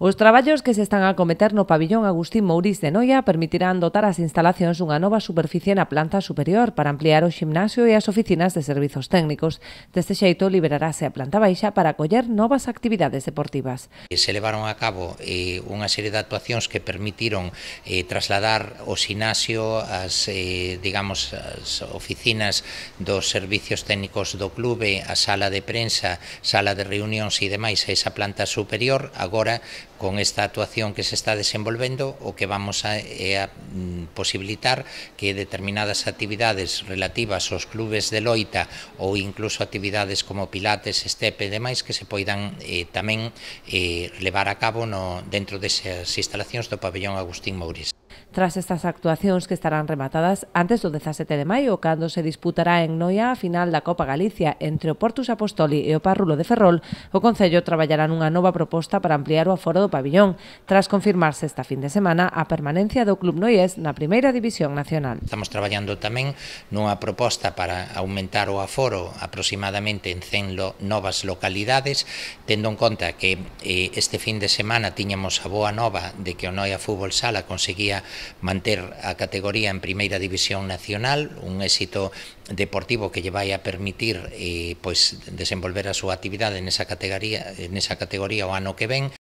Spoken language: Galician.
Os traballos que se están a acometer no pabillón Agustín Mourís de Noia permitirán dotar as instalacións dunha nova superficie na planta superior para ampliar o ximnasio e as oficinas de servizos técnicos. Deste xeito, liberarase a planta baixa para acoller novas actividades deportivas. Se levaron a cabo unha serie de actuacións que permitiron trasladar o ximnasio, as oficinas dos servicios técnicos do clube, a sala de prensa, sala de reunións e demais a esa planta superior. Agora, con esta actuación que se está desenvolvendo, o que vamos a posibilitar que determinadas actividades relativas aos clubes de loita ou incluso actividades como pilates, step e demais que se poidan tamén levar a cabo dentro desas instalacións do pabillón Agustín Mourís. Tras estas actuacións que estarán rematadas antes do 17 de maio, cando se disputará en Noia a final da Copa Galicia entre o Portus Apostoli e o Parrulo de Ferrol, o Concello traballará nunha nova proposta para ampliar o aforo do pabillón, tras confirmarse esta fin de semana a permanencia do Club Noiés na Primeira División Nacional. Estamos traballando tamén nunha proposta para aumentar o aforo aproximadamente en 100 novas localidades, tendo en conta que este fin de semana tiñamos a boa nova de que o Noia Fútbol Sala conseguía manter a categoría en Primeira División Nacional, un éxito deportivo que lle vai a permitir desenvolver a súa actividade nesa categoría o ano que ven.